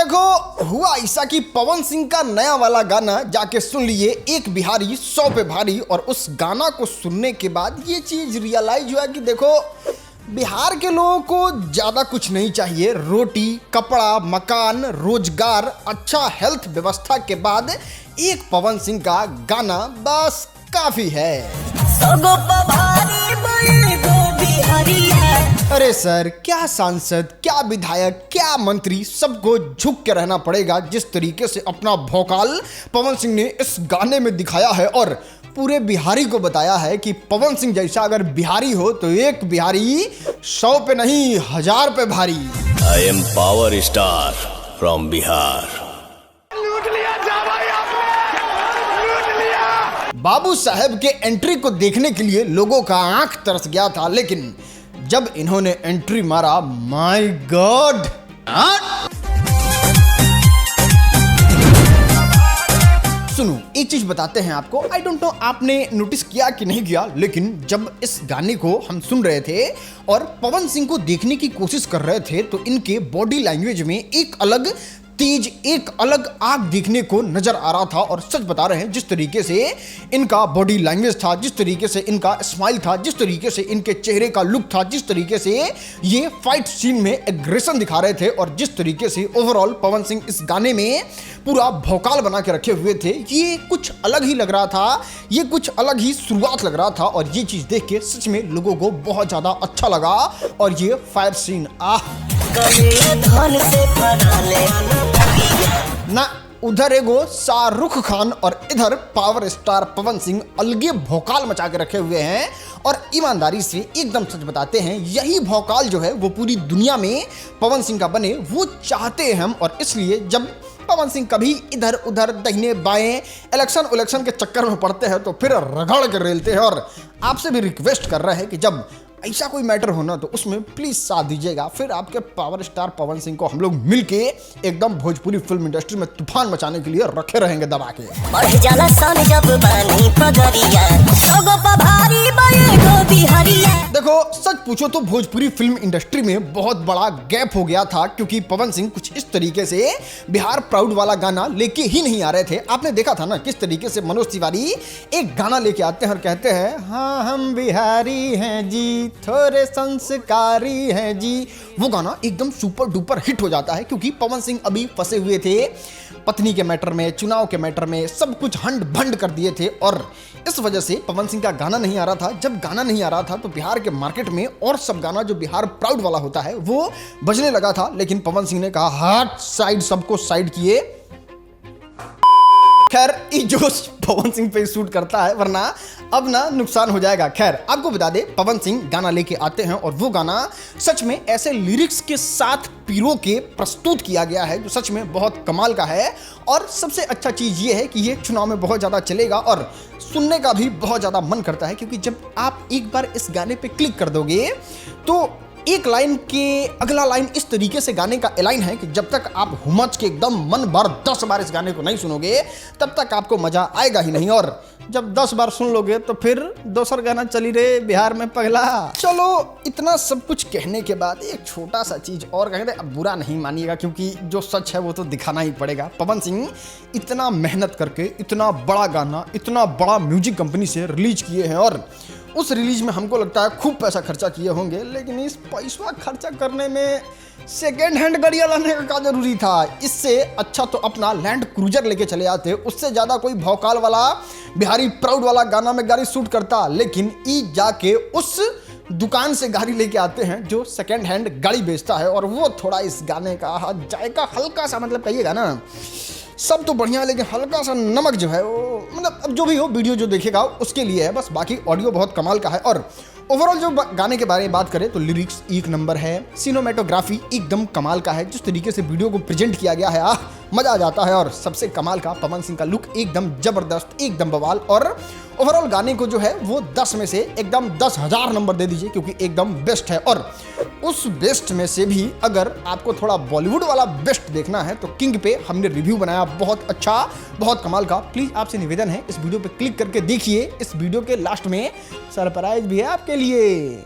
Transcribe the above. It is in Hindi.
देखो हुआ ऐसा कि पवन सिंह का नया वाला गाना जाके सुन लिए एक बिहारी 100 पे भारी। और उस गाना को सुनने के बाद ये चीज रियलाइज हुआ कि देखो बिहार के लोगों को ज्यादा कुछ नहीं चाहिए। रोटी, कपड़ा, मकान, रोजगार, अच्छा हेल्थ व्यवस्था के बाद एक पवन सिंह का गाना बस काफी है। अरे सर, क्या सांसद, क्या विधायक, क्या मंत्री, सबको झुक के रहना पड़ेगा जिस तरीके से अपना भौकाल पवन सिंह ने इस गाने में दिखाया है। और पूरे बिहारी को बताया है कि पवन सिंह जैसा अगर बिहारी हो तो एक बिहारी 100 पे नहीं 1000 पे भारी। I am power star from Bihar. लूट लिया जावाई आपने, लूट लिया। बाबू साहब के एंट्री को देखने के लिए लोगों का आंख तरस गया था, लेकिन जब इन्होंने एंट्री मारा, माय गॉड। सुनो, एक चीज बताते हैं आपको। आई डोंट नो आपने नोटिस किया कि नहीं किया, लेकिन जब इस गाने को हम सुन रहे थे और पवन सिंह को देखने की कोशिश कर रहे थे तो इनके बॉडी लैंग्वेज में एक अलग तेज, एक अलग आग देखने को नजर आ रहा था। और सच बता रहे हैं, जिस तरीके से इनका बॉडी लैंग्वेज था, जिस तरीके से इनका स्माइल था, जिस तरीके से इनके चेहरे का लुक था, जिस तरीके से ये फाइट सीन में एग्रेशन दिखा रहे थे और जिस तरीके से ओवरऑल पवन सिंह इस गाने में पूरा भौकाल बना के रखे हुए थे, ये कुछ अलग ही लग रहा था। ये कुछ अलग ही शुरुआत लग रहा था और ये चीज देख के सच में लोगों को बहुत ज्यादा अच्छा लगा। और ये फायर सीन ना, उधर एगो शाहरुख खान और इधर पावर स्टार पवन सिंह अलगे भौकाल मचा के रखे हुए हैं। और ईमानदारी से एकदम सच बताते हैं, यही भौकाल जो है वो पूरी दुनिया में पवन सिंह का बने, वो चाहते हैं हम। और इसलिए जब पवन सिंह कभी इधर उधर दाहिने बाएं इलेक्शन के चक्कर में पड़ते हैं तो फिर रगड़ कर रेलते हैं। और आपसे भी रिक्वेस्ट कर रहे हैं कि जब ऐसा कोई मैटर होना तो उसमें प्लीज साथ दीजिएगा। फिर आपके पावर स्टार पवन सिंह को हम लोग मिलके एकदम भोजपुरी फिल्म इंडस्ट्री में तूफान मचाने के लिए रखे रहेंगे दबा के। देखो सच पूछो तो भोजपुरी फिल्म इंडस्ट्री में बहुत बड़ा गैप हो गया था, क्योंकि पवन सिंह कुछ इस तरीके से बिहार प्राउड वाला गाना लेके ही नहीं आ रहे थे। आपने देखा था ना किस तरीके से मनोज तिवारी एक गाना लेके आते हैं और कहते हैं, हाँ हम बिहारी हैं जी, थोड़े संस्कारी हैं जी। वो गाना एकदम सुपर डुपर हिट हो जाता है, क्योंकि पवन सिंह अभी फंसे हुए थे पत्नी के मैटर में, चुनाव के मैटर में, सब कुछ हंड भंड कर दिए थे। और इस वजह से पवन सिंह का गाना नहीं आ रहा था। जब गाना नहीं आ रहा था तो बिहार के मार्केट में और सब गाना जो बिहार प्राउड वाला होता है वो बजने लगा था। लेकिन पवन सिंह ने कहा हार्ट साइड, सबको साइड किए। खैर ये जो पवन सिंह पे शूट करता है, वरना अब ना नुकसान हो जाएगा। खैर आपको बता दे, पवन सिंह गाना लेके आते हैं और वो गाना सच में ऐसे लिरिक्स के साथ पीरो के प्रस्तुत किया गया है जो सच में बहुत कमाल का है। और सबसे अच्छा चीज ये है कि ये चुनाव में बहुत ज्यादा चलेगा और सुनने का भी बहुत ज्यादा मन करता है, क्योंकि जब आप एक बार इस गाने पे क्लिक कर दोगे तो एक लाइन के अगला लाइन इस तरीके से गाने का एलाइन है कि जब तक आप हुमच के एकदम मन भर 10 बार इस गाने को नहीं सुनोगे तब तक आपको मजा आएगा ही नहीं। और जब 10 बार सुन लोगे तो फिर दूसरा गाना चली रे बिहार में पगला। चलो इतना सब कुछ कहने के बाद एक छोटा सा चीज और कहते हैं, अब बुरा नहीं मानिएगा क्योंकि जो सच है वो तो दिखाना ही पड़ेगा। पवन सिंह इतना मेहनत करके इतना बड़ा गाना इतना बड़ा म्यूजिक कंपनी से रिलीज किए हैं और उस रिलीज में हमको लगता है खूब पैसा खर्चा किए होंगे, लेकिन इस पैसा खर्चा करने में सेकेंड हैंड गाड़ियाँ लाने का क्या जरूरी था। इससे अच्छा तो अपना लैंड क्रूजर लेके चले आते, उससे ज़्यादा कोई भौकाल वाला बिहारी प्राउड वाला गाना में गाड़ी शूट करता। लेकिन ई जाके उस दुकान से गाड़ी लेके आते हैं जो सेकेंड हैंड गाड़ी बेचता है, और वो थोड़ा इस गाने का जायका हल्का सा, मतलब कहिएगा ना सब तो बढ़िया है लेकिन हल्का सा नमक जो है वो, मतलब अब जो भी हो वीडियो जो देखेगा उसके लिए है बस। बाकी ऑडियो बहुत कमाल का है। और ओवरऑल जो गाने के बारे में बात करें तो लिरिक्स एक नंबर है, सिनेमेटोग्राफी एकदम कमाल का है, जिस तरीके से वीडियो को प्रेजेंट किया गया है मजा आ जाता है। और सबसे कमाल का पवन सिंह का लुक एकदम जबरदस्त, एकदम बवाल। और ओवरऑल गाने को जो है वो 10 में से एकदम 10,000 नंबर दे दीजिए, क्योंकि एकदम बेस्ट है। और उस बेस्ट में से भी अगर आपको थोड़ा बॉलीवुड वाला बेस्ट देखना है तो किंग पे हमने रिव्यू बनाया, बहुत अच्छा, बहुत कमाल का। प्लीज आपसे निवेदन है इस वीडियो पे क्लिक करके देखिए। इस वीडियो के लास्ट में सरप्राइज भी है आपके लिए।